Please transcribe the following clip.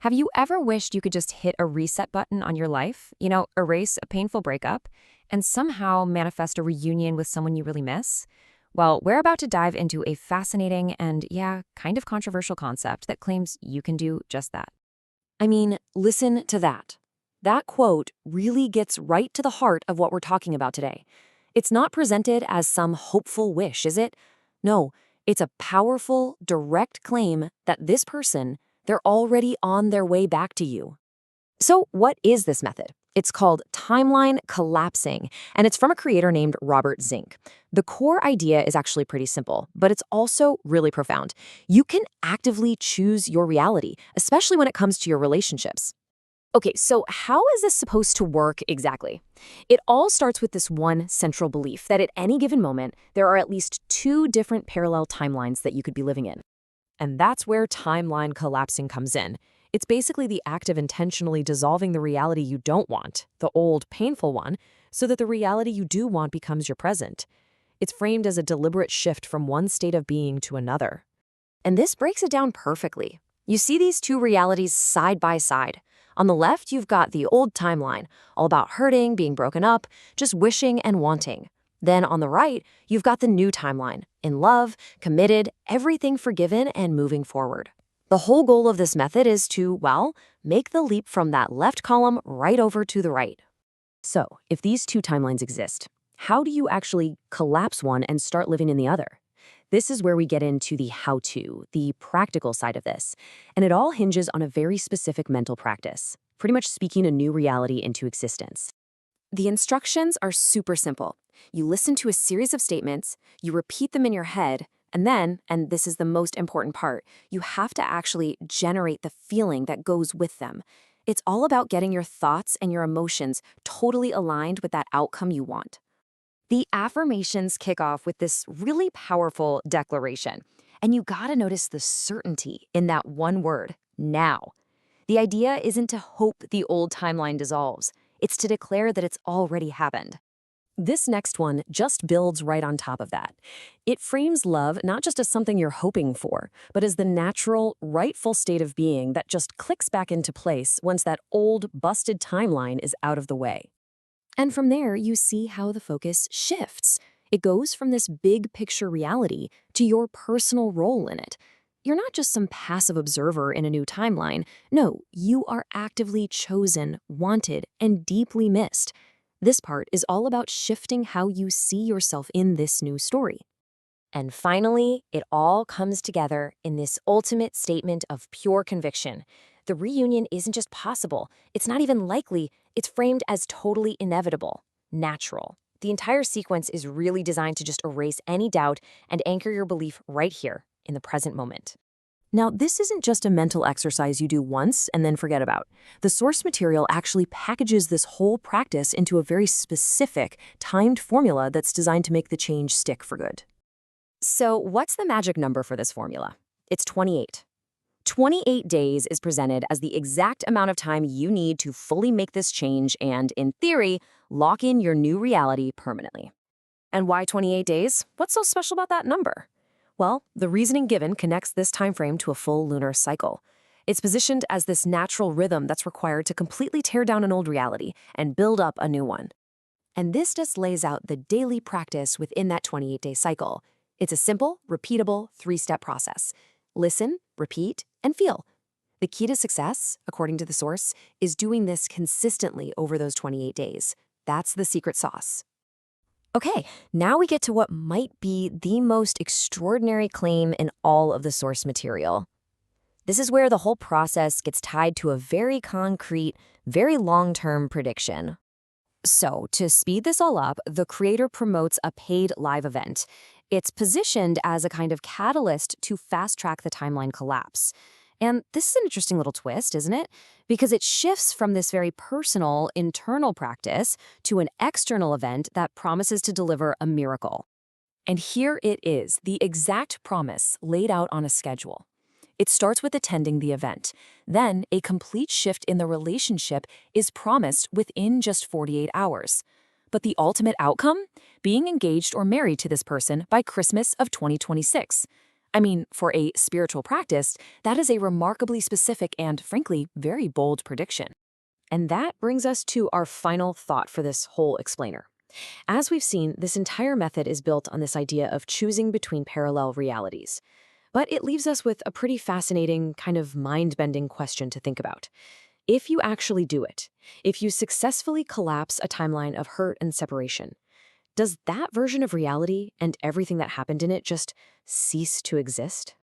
Have you ever wished you could just hit a reset button on your life? Erase a painful breakup and somehow manifest a reunion with someone you really miss? Well, we're about to dive into a fascinating and, yeah, kind of controversial concept that claims you can do just that. I mean, listen to that. That quote really gets right to the heart of what we're talking about today. It's not presented as some hopeful wish, is it? No, it's a powerful, direct claim that this person, they're already on their way back to you. So, what is this method? It's called timeline collapsing, and it's from a creator named Robert Zink. The core idea is actually pretty simple, but it's also really profound. You can actively choose your reality, especially when it comes to your relationships. Okay, so how is this supposed to work exactly? It all starts with this one central belief that at any given moment, there are at least two different parallel timelines that you could be living in. And that's where timeline collapsing comes in. It's basically the act of intentionally dissolving the reality you don't want, the old, painful one, so that the reality you do want becomes your present. It's framed as a deliberate shift from one state of being to another. And this breaks it down perfectly. You see these two realities side by side. On the left, you've got the old timeline, all about hurting, being broken up, just wishing and wanting. Then on the right, you've got the new timeline, in love, committed, everything forgiven, and moving forward. The whole goal of this method is to, well, make the leap from that left column right over to the right. So, if these two timelines exist, how do you actually collapse one and start living in the other? This is where we get into the how-to, the practical side of this. And it all hinges on a very specific mental practice, pretty much speaking a new reality into existence. The instructions are super simple. You listen to a series of statements, you repeat them in your head, and then, and this is the most important part, you have to actually generate the feeling that goes with them. It's all about getting your thoughts and your emotions totally aligned with that outcome you want. The affirmations kick off with this really powerful declaration. And you gotta notice the certainty in that one word, now. The idea isn't to hope the old timeline dissolves. It's to declare that it's already happened. This next one just builds right on top of that. It frames love not just as something you're hoping for, but as the natural, rightful state of being that just clicks back into place once that old, busted timeline is out of the way. And from there, you see how the focus shifts. It goes from this big picture reality to your personal role in it. You're not just some passive observer in a new timeline. No, you are actively chosen, wanted, and deeply missed. This part is all about shifting how you see yourself in this new story. And finally, it all comes together in this ultimate statement of pure conviction. The reunion isn't just possible, it's not even likely, it's framed as totally inevitable, natural. The entire sequence is really designed to just erase any doubt and anchor your belief right here, in the present moment. Now, this isn't just a mental exercise you do once and then forget about. The source material actually packages this whole practice into a very specific, timed formula that's designed to make the change stick for good. So, what's the magic number for this formula? It's 28. 28 days is presented as the exact amount of time you need to fully make this change and, in theory, lock in your new reality permanently. And why 28 days? What's so special about that number? Well, the reasoning given connects this time frame to a full lunar cycle. It's positioned as this natural rhythm that's required to completely tear down an old reality and build up a new one. And this just lays out the daily practice within that 28-day cycle. It's a simple, repeatable, three-step process. Listen, repeat, and feel. The key to success, according to the source, is doing this consistently over those 28 days. That's the secret sauce. Okay, now we get to what might be the most extraordinary claim in all of the source material. This is where the whole process gets tied to a very concrete, very long-term prediction. So, to speed this all up, the creator promotes a paid live event. It's positioned as a kind of catalyst to fast-track the timeline collapse. And this is an interesting little twist, isn't it? Because it shifts from this very personal, internal practice to an external event that promises to deliver a miracle. And here it is, the exact promise laid out on a schedule. It starts with attending the event. Then, a complete shift in the relationship is promised within just 48 hours. But the ultimate outcome? Being engaged or married to this person by Christmas of 2026. I mean, for a spiritual practice, that is a remarkably specific and, frankly, very bold prediction. And that brings us to our final thought for this whole explainer. As we've seen, this entire method is built on this idea of choosing between parallel realities. But it leaves us with a pretty fascinating, kind of mind-bending question to think about. If you actually do it, if you successfully collapse a timeline of hurt and separation, does that version of reality and everything that happened in it just cease to exist?